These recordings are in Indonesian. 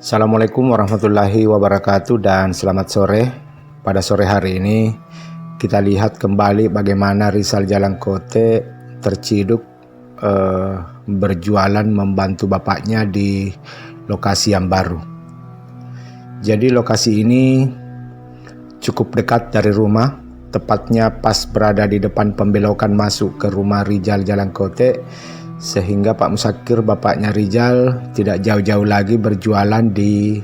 Assalamualaikum warahmatullahi wabarakatuh dan selamat sore. Pada sore hari ini kita lihat kembali bagaimana Rizal Jalangkote terciduk berjualan membantu bapaknya di lokasi yang baru. Jadi lokasi ini cukup dekat dari rumah, tepatnya pas berada di depan pembelokan masuk ke rumah Rizal Jalangkote, sehingga Pak Musakir, bapaknya Rizal, tidak jauh-jauh lagi berjualan di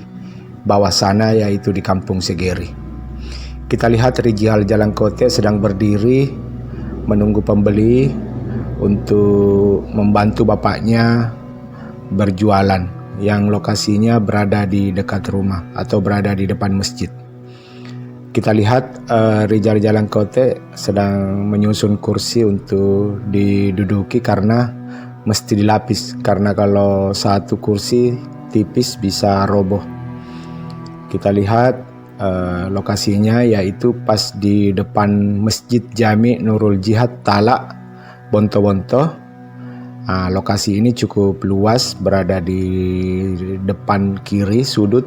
bawah sana, yaitu di Kampung Segeri. Kita lihat Rizal Jalangkote sedang berdiri menunggu pembeli untuk membantu bapaknya berjualan, yang lokasinya berada di dekat rumah atau berada di depan masjid. Kita lihat Rizal Jalangkote sedang menyusun kursi untuk diduduki karena mesti dilapis, karena kalau satu kursi tipis bisa roboh. Kita lihat lokasinya yaitu pas di depan Masjid Jami Nurul Jihad Talak Bonto-Bonto. Lokasi ini cukup luas, berada di depan kiri sudut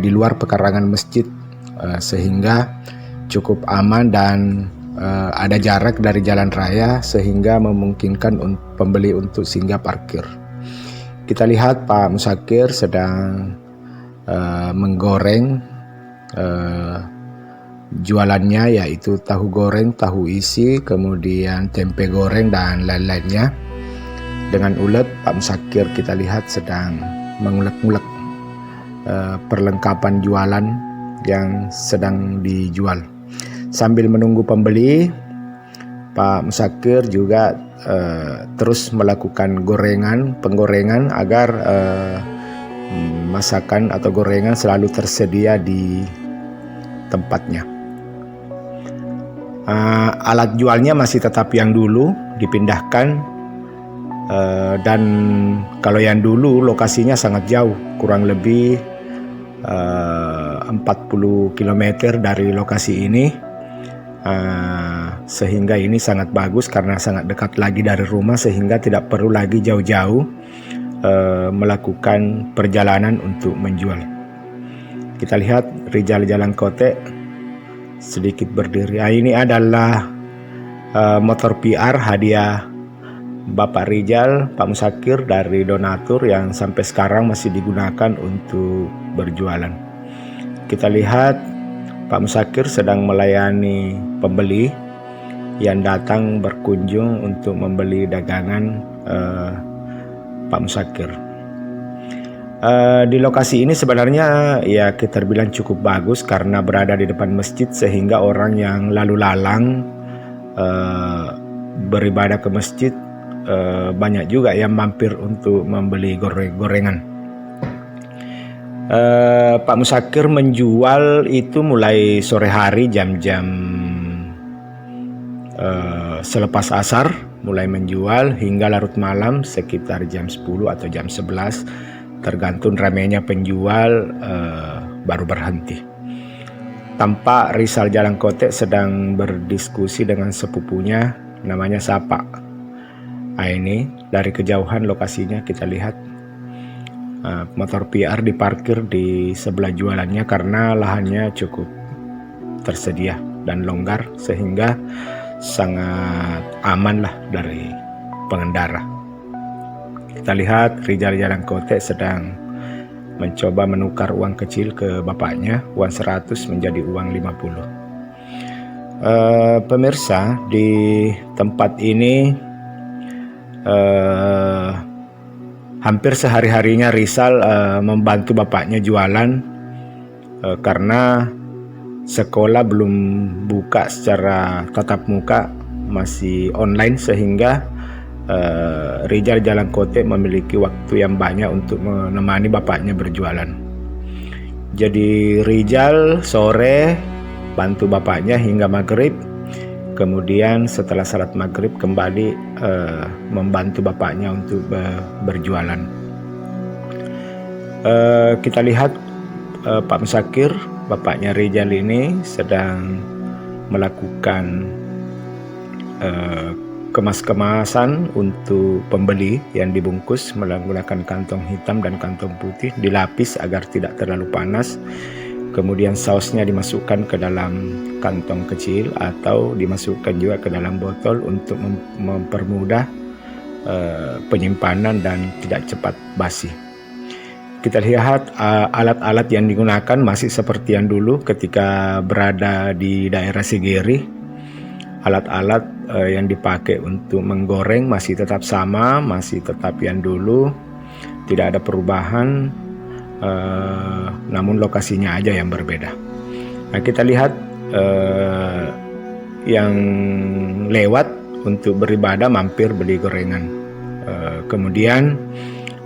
di luar pekarangan masjid, sehingga cukup aman dan ada jarak dari jalan raya sehingga memungkinkan pembeli untuk singgah parkir. Kita lihat Pak Musakir sedang menggoreng jualannya, yaitu tahu goreng, tahu isi, kemudian tempe goreng dan lain-lainnya. Dengan ulet Pak Musakir kita lihat sedang mengulek-ulek perlengkapan jualan yang sedang dijual. Sambil menunggu pembeli, Pak Musakir juga terus melakukan penggorengan agar masakan atau gorengan selalu tersedia di tempatnya. Alat jualnya masih tetap yang dulu dipindahkan, dan kalau yang dulu lokasinya sangat jauh, kurang lebih 40 km dari lokasi ini. Sehingga ini sangat bagus karena sangat dekat lagi dari rumah, sehingga tidak perlu lagi jauh-jauh melakukan perjalanan untuk menjual. Kita lihat Rizal Jalangkote sedikit berdiri. Ini adalah motor PR hadiah Bapak Rizal, Pak Musakir, dari donatur yang sampai sekarang masih digunakan untuk berjualan. Kita lihat Pak Musakir sedang melayani pembeli yang datang berkunjung untuk membeli dagangan Pak Musakir. Di lokasi ini sebenarnya ya kita bilang cukup bagus karena berada di depan masjid, sehingga orang yang lalu lalang beribadah ke masjid banyak juga yang mampir untuk membeli gorengan. Pak Musakir menjual itu mulai sore hari, jam-jam selepas asar mulai menjual hingga larut malam sekitar jam 10 atau jam 11, tergantung ramainya penjual, baru berhenti. Tampak Rizal Jalangkote sedang berdiskusi dengan sepupunya namanya Sapa. Ini dari kejauhan lokasinya kita lihat motor PR diparkir di sebelah jualannya karena lahannya cukup tersedia dan longgar, sehingga sangat aman lah dari pengendara. Kita lihat Rizal Jalangkote sedang mencoba menukar uang kecil ke bapaknya, uang 100 menjadi uang 50. Pemirsa, di tempat ini hampir sehari-harinya Rizal membantu bapaknya jualan, karena sekolah belum buka secara tatap muka, masih online, sehingga Rizal Jalangkote memiliki waktu yang banyak untuk menemani bapaknya berjualan. Jadi Rizal sore bantu bapaknya hingga maghrib, kemudian setelah salat maghrib kembali membantu bapaknya untuk berjualan. Kita lihat Pak Musakir, bapaknya Rizal ini sedang melakukan kemas-kemasan untuk pembeli yang dibungkus menggunakan kantong hitam dan kantong putih, dilapis agar tidak terlalu panas. Kemudian sausnya dimasukkan ke dalam kantong kecil atau dimasukkan juga ke dalam botol untuk mempermudah penyimpanan dan tidak cepat basi. Kita lihat alat-alat yang digunakan masih seperti yang dulu ketika berada di daerah Sigeri. Alat-alat yang dipakai untuk menggoreng masih tetap sama, masih tetap yang dulu, tidak ada perubahan, namun lokasinya aja yang berbeda. Nah, kita lihat yang lewat untuk beribadah mampir beli gorengan. Kemudian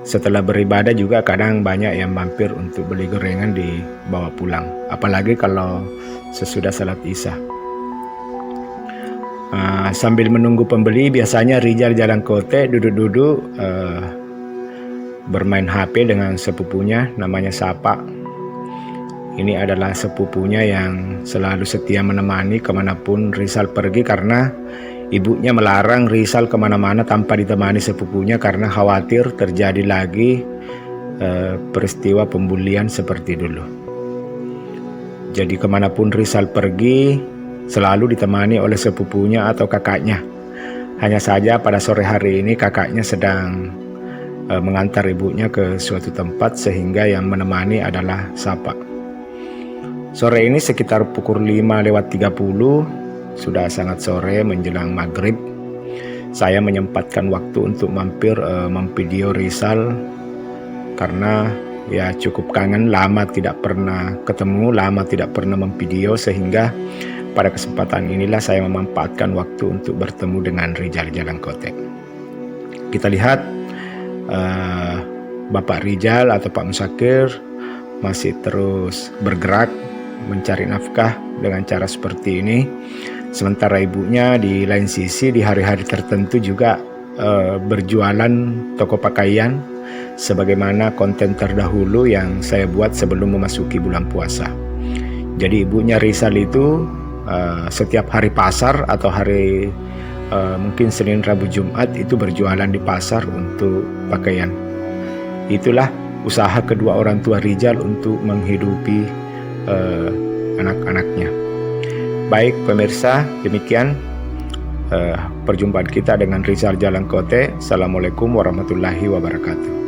setelah beribadah juga kadang banyak yang mampir untuk beli gorengan dibawa pulang, apalagi kalau sesudah salat Isya. Sambil menunggu pembeli, biasanya Rijal Jalangkote duduk-duduk bermain HP dengan sepupunya namanya Sapa. Ini adalah sepupunya yang selalu setia menemani kemanapun Rizal pergi, karena ibunya melarang Rizal kemana-mana tanpa ditemani sepupunya karena khawatir terjadi lagi peristiwa pembulian seperti dulu. Jadi kemanapun Rizal pergi selalu ditemani oleh sepupunya atau kakaknya. Hanya saja pada sore hari ini kakaknya sedang mengantar ibunya ke suatu tempat sehingga yang menemani adalah Sapa. Sore ini sekitar pukul 5:30, sudah sangat sore menjelang maghrib. Saya menyempatkan waktu untuk mampir memvideo Rizal karena ya cukup kangen, lama tidak pernah ketemu, lama tidak pernah memvideo, sehingga pada kesempatan inilah saya memanfaatkan waktu untuk bertemu dengan Rijal Jalangkote. Kita lihat Bapak Rijal atau Pak Musakir masih terus bergerak mencari nafkah dengan cara seperti ini. Sementara ibunya di lain sisi di hari-hari tertentu juga berjualan toko pakaian sebagaimana konten terdahulu yang saya buat sebelum memasuki bulan puasa. Jadi ibunya Rizal itu setiap hari pasar atau hari mungkin Senin, Rabu, Jumat itu berjualan di pasar untuk pakaian. Itulah usaha kedua orang tua Rijal untuk menghidupi anak-anaknya. Baik pemirsa, demikian perjumpaan kita dengan Rizal Jalangkote. Assalamualaikum warahmatullahi wabarakatuh.